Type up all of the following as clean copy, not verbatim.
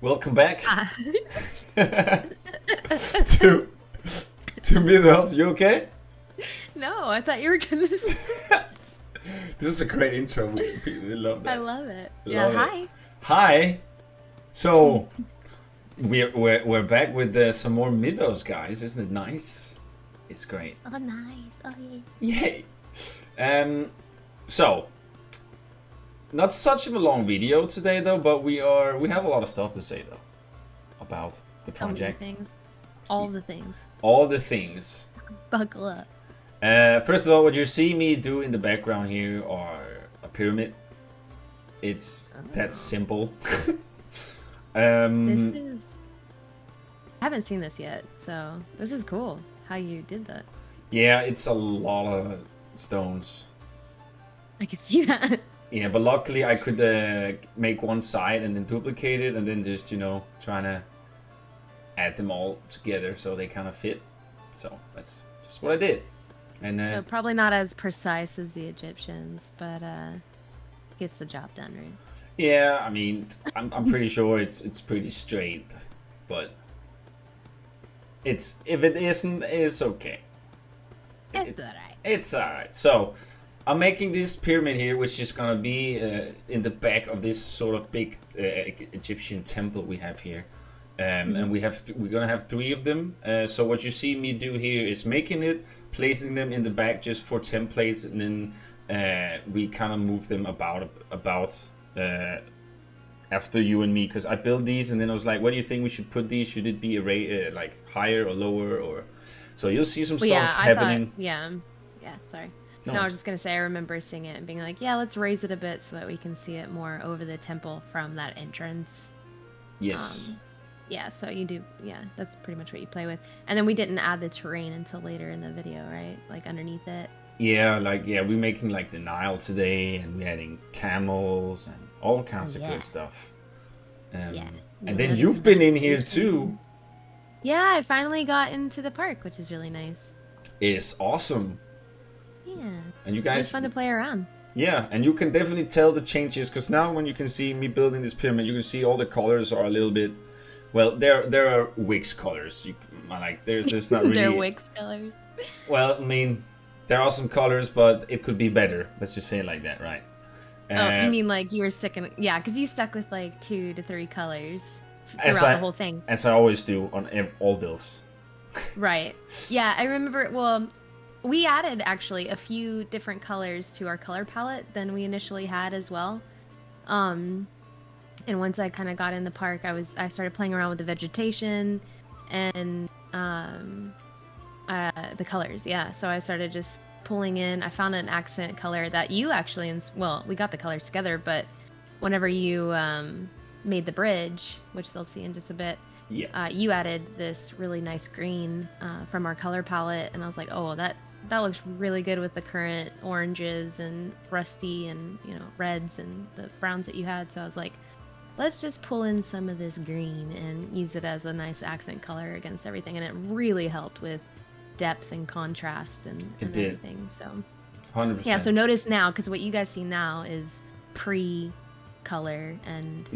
Welcome back to Mythos. You okay? No, I thought you were gonna. This is a great intro. We love that. I love it. Love Hi. it. Hi. So we're back with some more Mythos, guys. Isn't it nice? It's great. Oh, nice. Oh, yeah. Yay. So not such of a long video today, though. But we have a lot of stuff to say though about the project. All the things. All the things. Buckle up. First of all, what you see me do in the background here are a pyramid. It's that simple. This is... I haven't seen this yet, so this is cool how you did that. Yeah, it's a lot of stones. I can see that. Yeah, but luckily I could make one side and then duplicate it and then just, you know, trying to add them all together so they kind of fit. So that's just what I did. And so probably not as precise as the Egyptians, but gets the job done, right? Yeah, I mean, I'm pretty sure it's pretty straight, but if it isn't, it's okay. It's alright. It's alright. So I'm making this pyramid here, which is gonna be in the back of this sort of big Egyptian temple we have here. And we're gonna have 3 of them. So what you see me do here is making it, placing them in the back just for templates, and then we kind of move them about after you and me, because I built these and then I was like, what do you think we should put these? Should it be like higher or lower? Or so you'll see some stuff happening. Yeah, sorry. No, I was just gonna say, I remember seeing it and being like, yeah, let's raise it a bit so that we can see it more over the temple from that entrance. Yes. Yeah, so you do, yeah, that's pretty much what you play with. And then we didn't add the terrain until later in the video, right? Like underneath it. Yeah, we're making like the Nile today, and we're adding camels and all kinds of good stuff. Yeah. And then you've been in here too. Yeah, I finally got into the park, which is really nice. It's awesome. Yeah. And you guys... It's fun to play around. Yeah, and you can definitely tell the changes, because now when you can see me building this pyramid, you can see all the colors are a little bit... Well, there are Wikz colors. There's not really... They're Wikz colors. Well, I mean, there are some colors, but it could be better. Let's just say it like that, right? Oh, you mean like you were sticking... Yeah, because you stuck with like 2 to 3 colors throughout the whole thing. As I always do on all builds. Right. Yeah, I remember... Well, we added actually a few different colors to our color palette than we initially had as well. And once I kind of got in the park, I started playing around with the vegetation and the colors. Yeah, so I started just pulling in. I found an accent color that you actually, well, we got the colors together, but whenever you made the bridge, which they'll see in just a bit, you added this really nice green from our color palette, and I was like, oh, that looks really good with the current oranges and rusty and, you know, reds and the browns that you had. So I was like, let's just pull in some of this green and use it as a nice accent color against everything. And it really helped with depth and contrast and everything. So 100%. Yeah, so notice now, because what you guys see now is pre-color and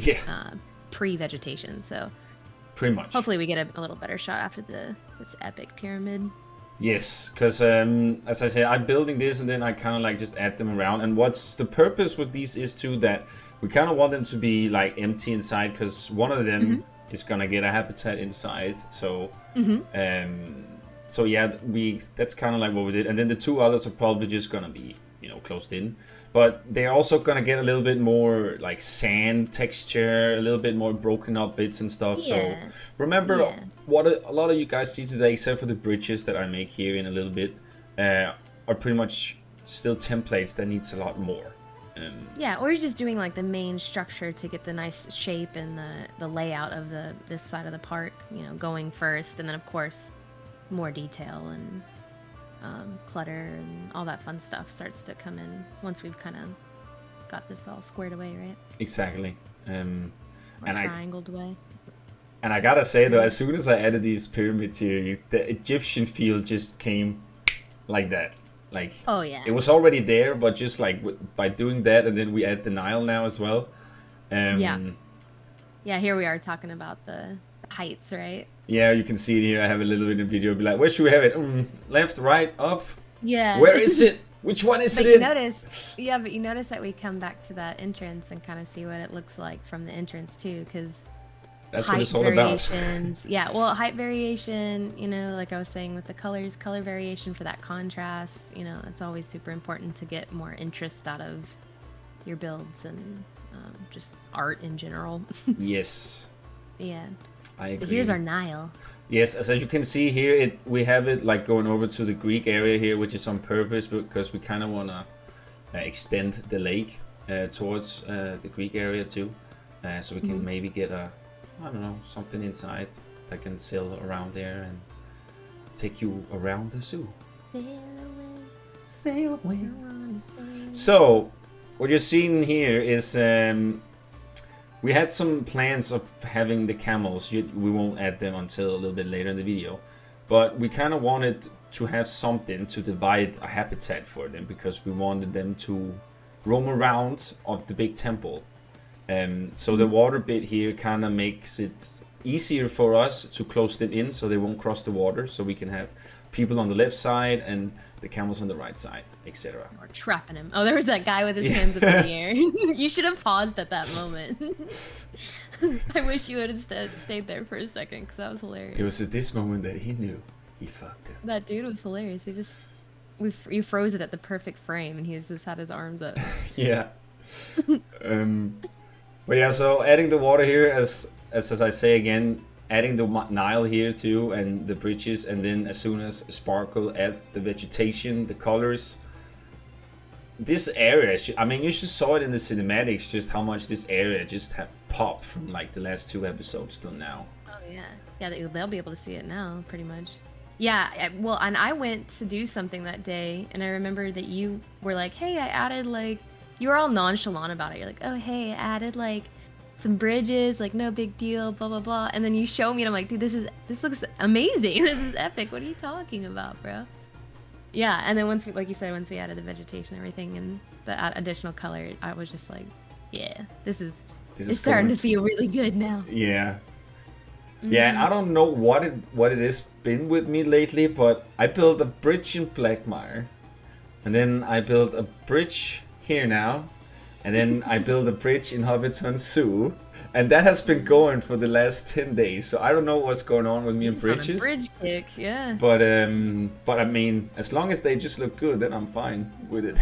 pre-vegetation. So pretty much. Hopefully we get a little better shot after this epic pyramid. Yes, because as I said, I'm building this and then I kind of like just add them around. And what's the purpose with these is too that we kind of want them to be like empty inside, because one of them is gonna get a habitat inside. So so yeah, that's kind of like what we did. And then the 2 others are probably just gonna be, you know, closed in. But they're also gonna get a little bit more like sand texture, a little bit more broken up bits and stuff. So remember what a lot of you guys see today, except for the bridges that I make here in a little bit, are pretty much still templates that needs a lot more. Yeah, or you're just doing like the main structure to get the nice shape and the layout of this side of the park, you know, going first, and then of course more detail and clutter and all that fun stuff starts to come in once we've kind of got this all squared away, right? Exactly. And triangled away. And I gotta say though, as soon as I added these pyramids here, the Egyptian feel just came like that. Like, oh yeah, it was already there, but just like by doing that, and then we add the Nile now as well. Yeah, here we are talking about the heights, right? Yeah, you can see it here. I have a little bit of video. Be like, where should we have it? Left, right, up. Yeah. Where is it? Which one is But it you in? notice, yeah, but you notice that we come back to that entrance and kind of see what it looks like from the entrance too, because That's what height it's all about. variations. Yeah, well, height variation, you know, like I was saying with the colors, color variation for that contrast, you know, it's always super important to get more interest out of your builds and just art in general. Yes. Yeah. I agree. But here's our Nile. Yes, as you can see here, we have it like going over to the Greek area here, which is on purpose because we kind of want to extend the lake towards the Greek area too. So we can maybe get I don't know, something inside that can sail around there and take you around the zoo. Sail away. Sail away. So, what you're seeing here is we had some plans of having the camels. We won't add them until a little bit later in the video. But we kind of wanted to have something to divide a habitat for them because we wanted them to roam around of the big temple. So the water bit here kind of makes it easier for us to close them in so they won't cross the water. So we can have people on the left side and the camels on the right side, etc. Or trapping him. Oh, there was that guy with his hands up in the air. You should have paused at that moment. I wish you would have stayed there for a second because that was hilarious. It was at this moment that he knew he fucked it. That dude was hilarious. You froze it at the perfect frame and he just had his arms up. Yeah. But yeah, so adding the water here, as I say again, adding the Nile here too, and the bridges, and then as soon as Sparkle add the vegetation, the colors. This area, I mean, you just saw it in the cinematics, just how much this area just have popped from like the last 2 episodes till now. Oh yeah, yeah, they'll be able to see it now, pretty much. Yeah, well, and I went to do something that day, and I remember that you were like, "Hey, I added like," you were all nonchalant about it. You're like, "Oh, hey, I added like some bridges, like no big deal, blah blah blah." And then you show me, and I'm like, "Dude, this looks amazing. This is epic. What are you talking about, bro?" Yeah, and then once we, like you said, once we added the vegetation and everything and the additional color, I was just like, "Yeah, this is starting to feel really good now." Yeah. Yeah, and I don't know what it has been with me lately, but I built a bridge in Blackmire, and then I built a bridge here now, and then I built a bridge in Hobbiton Zoo, and that has been going for the last 10 days. So I don't know what's going on with me and bridges. On a bridge kick, yeah. But I mean, as long as they just look good, then I'm fine with it.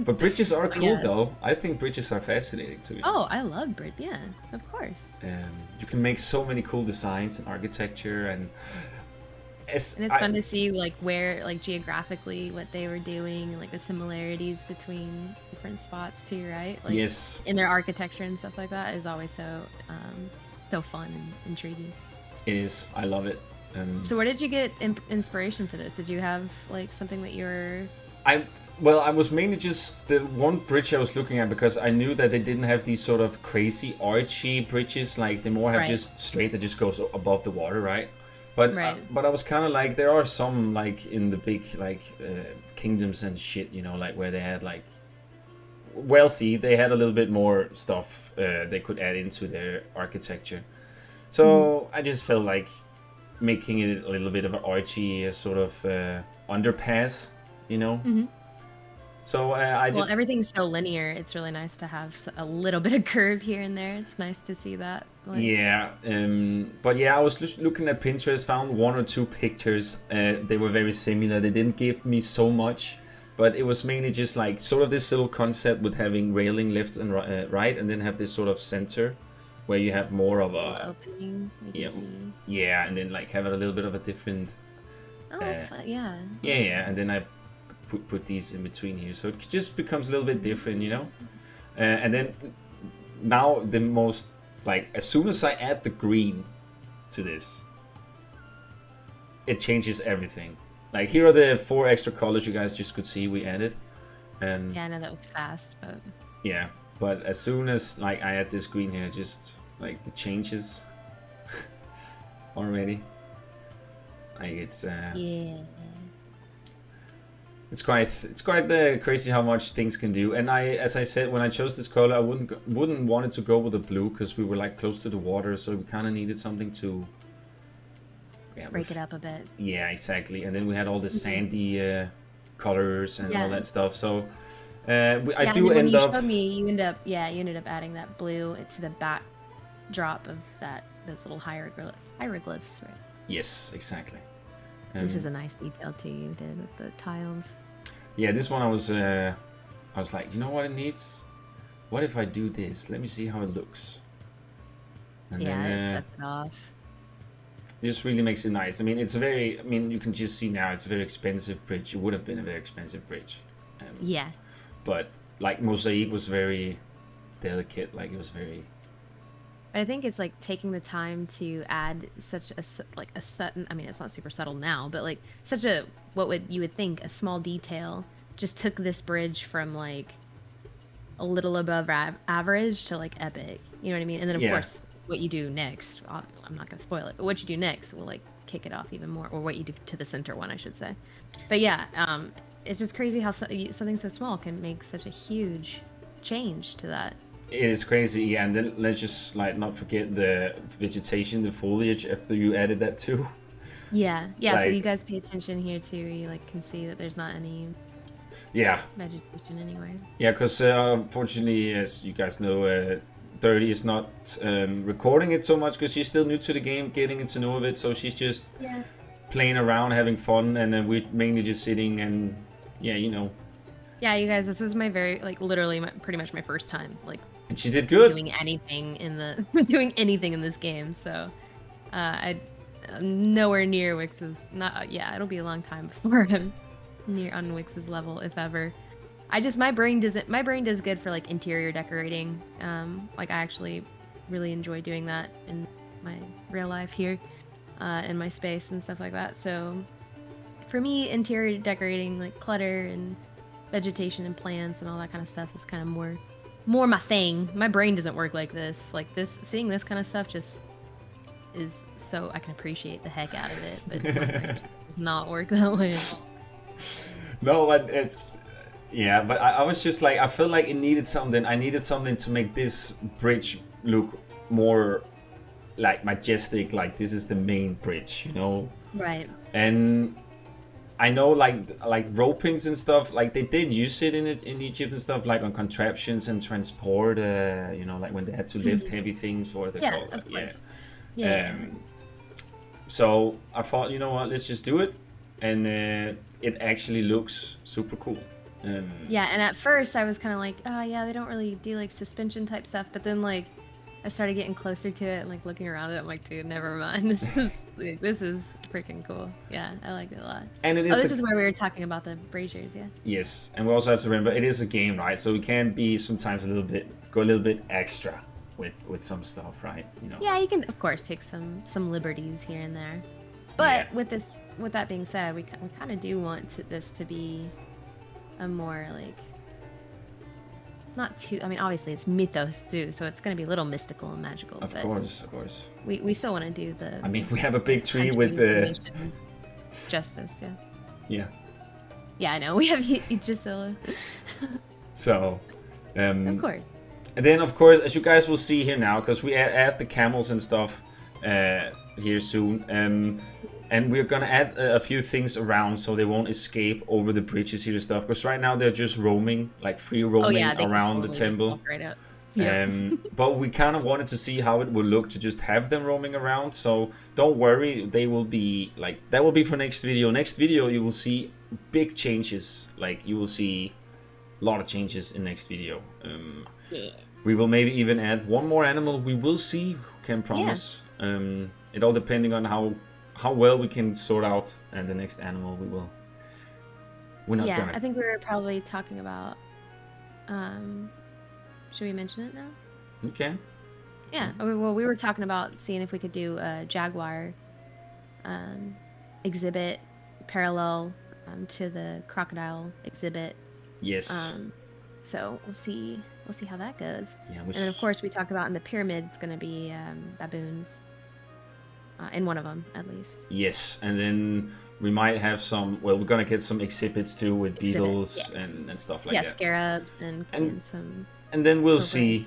But bridges are cool though. I think bridges are fascinating to me. Oh, I love bridge. Yeah, of course. You can make so many cool designs and architecture, and it's fun to see like where, like geographically, what they were doing, like the similarities between different spots too, right? Like, yes. In their architecture and stuff like that is always so fun and intriguing. It is. I love it. So where did you get inspiration for this? Did you have like something that you were? Well, I was mainly just the one bridge I was looking at because I knew that they didn't have these sort of crazy archy bridges. Like they more have just straight that just goes above the water, right? But but I was kind of like, there are some like in the big like kingdoms and shit, you know, like where they had like wealthy, they had a little bit more stuff they could add into their architecture. So I just felt like making it a little bit of an archy sort of underpass, you know. So well, everything's so linear. It's really nice to have a little bit of curve here and there. It's nice to see that. Like... Yeah, but yeah, I was just looking at Pinterest, found 1 or 2 pictures. They were very similar. They didn't give me so much, but it was mainly just like sort of this little concept with having railing left and right, and then have this sort of center where you have more of a opening. Yeah, and then like have it a little bit of a different. Oh, that's fun. Yeah. Yeah, and then I put these in between here, so it just becomes a little bit different, you know. And then now the most, like, as soon as I add the green to this, it changes everything. Like, here are the 4 extra colors you guys just could see we added. And yeah, I know that was fast, but yeah, but as soon as like I add this green here, just like the changes already, like it's yeah. It's quite crazy how much things can do. And as I said, when I chose this color, I wouldn't want it to go with the blue because we were like close to the water, so we kind of needed something to break it up a bit. Yeah, exactly. And then we had all the sandy colors and all that stuff. So I do end up. Showed me, you ended up adding that blue to the backdrop of those little hieroglyphs, right? Yes, exactly. This is a nice detail too you did with the tiles. Yeah, this one I was like, you know what it needs? What if I do this? Let me see how it looks. And then, it sets it off. It just really makes it nice. I mean, you can just see now it's a very expensive bridge. It would have been a very expensive bridge. Yeah. But like Mosaic was very delicate. Like it was very. I think it's like taking the time to add such a sudden. I mean, it's not super subtle now, but like such a you would think a small detail just took this bridge from like a little above average to like epic. You know what I mean? And then of course what you do next. I'm not gonna spoil it, but what you do next will like kick it off even more, or what you do to the center one, I should say. But yeah, it's just crazy how something so small can make such a huge change to that. It is crazy, yeah. And then let's just like not forget the vegetation, the foliage after you added that too. Yeah, like, so you guys pay attention here too. You like can see that there's not any vegetation anywhere. Yeah, because unfortunately, as you guys know, Dirty is not recording it so much because she's still new to the game, getting to know of it. So she's just playing around, having fun, and then we're mainly just sitting and you know. Yeah, you guys, this was my literally pretty much my first time and she did good doing anything in this game. So I'm nowhere near Wikz's. It'll be a long time before I'm on Wikz's level, if ever. My brain does good for like interior decorating. Like I actually really enjoy doing that in my real life here, in my space and stuff like that. So for me, interior decorating, like clutter and vegetation and plants and all that kind of stuff is kind of more my thing. My brain doesn't work like this. Like this, seeing this kind of stuff just is so I can appreciate the heck out of it, but my brain does not work that way. No, but but I was just like, I felt like it needed something. I needed something to make this bridge look more like majestic, like this is the main bridge, you know? Right. And I know like ropings and stuff, like they did use it in Egypt and stuff, like on contraptions and transport, you know, like when they had to lift heavy things or the of course. Yeah. So I thought, you know what, let's just do it, and it actually looks super cool. Yeah, and at first I was kind of like, oh yeah, they don't really do like suspension type stuff, but then like I started getting closer to it and like looking around it, I'm like, dude, never mind. This is freaking cool. Yeah, I like it a lot. And it is. This is where we were talking about the braziers, yeah. Yes, and we also have to remember it is a game, right? So we can be sometimes go a little bit extra with some stuff, right? You know. Yeah, you can of course take some liberties here and there, but with that being said, we kind of do want this to be a more like. Not too. I mean, obviously it's Mythos too, so it's going to be a little mystical and magical. Of course. We still want to do the. I mean, we have a big tree with the justice. Yeah. Yeah. Yeah, I know. We have Yggdrasil. So. Of course. And then, of course, as you guys will see here now, because we add the camels and stuff here soon. And we're gonna add a few things around so they won't escape over the bridges here and stuff. Because right now they're just roaming, like free roaming around the temple. Right out. Yeah. But we kind of wanted to see how it would look to just have them roaming around. So don't worry, they will be like that will be for next video. Next video you will see big changes. Like you will see a lot of changes in next video. We will maybe even add one more animal. We will see. Can promise. Yeah. It all depending on how well we can sort out the next animal we're not gonna. I think we were probably talking about should we mention it now? Okay. Yeah. Well, we were talking about seeing if we could do a jaguar exhibit parallel to the crocodile exhibit. Yes. So we'll see how that goes. Yeah, and then of course we talked about in the pyramid it's going to be baboons. in one of them at least. Yes, and then we might have some. Well, we're gonna get some exhibits too with beetles and stuff like that. Yeah, scarabs and some. And then we'll see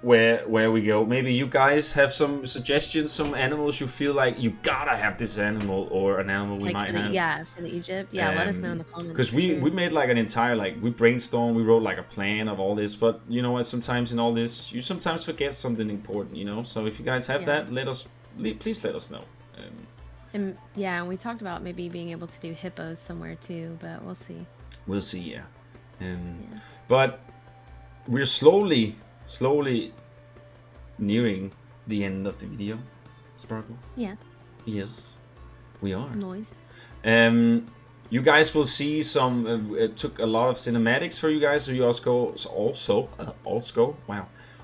where we go. Maybe you guys have some suggestions, some animals you feel like you gotta have this animal or an animal we might have. Yeah, for the Egypt. Yeah, let us know in the comments. Because we made like an entire, like, we brainstormed, we wrote like a plan of all this, but you know what, sometimes in all this, you sometimes forget something important, you know? So if you guys have that, please let us know. And we talked about maybe being able to do hippos somewhere too, but we'll see. We'll see, But we're slowly nearing the end of the video, Sparkle. Yeah. Yes, we are. Nice. You guys will see some. It took a lot of cinematics for you guys, so you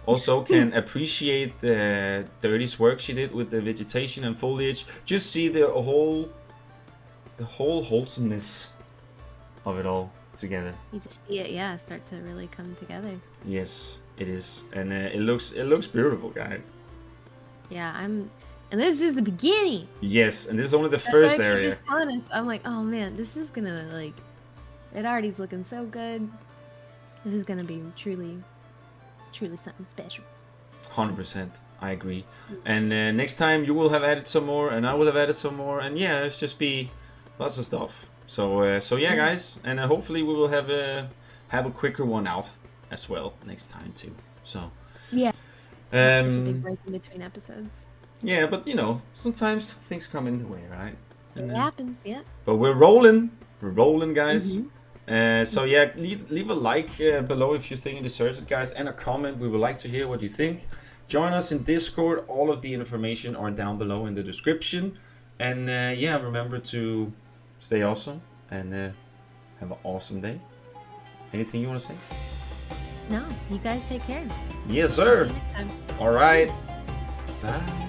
also can appreciate the Dirty's work she did with the vegetation and foliage. Just see the whole wholesomeness of it all together. You just see it, start to really come together. Yes, it is, and it looks beautiful, guys. Yeah, and this is the beginning. Yes, and this is only the first area. Just telling us, I'm like, oh man, this is gonna it already's looking so good. This is gonna be truly something special. 100%, I agree. And next time you will have added some more, and I will have added some more, and it's just be lots of stuff. So guys, and hopefully we will have a quicker one out as well next time too. So such a big break in between episodes. Yeah, but you know, sometimes things come in the way, right? It happens, yeah. But we're rolling, guys. So leave a like below if you think it deserves it, guys, and a comment. We would like to hear what you think. Join us in Discord. All of the information are down below in the description. And remember to stay awesome and have an awesome day. Anything you want to say? No, you guys take care. Yes, sir. All right. Bye.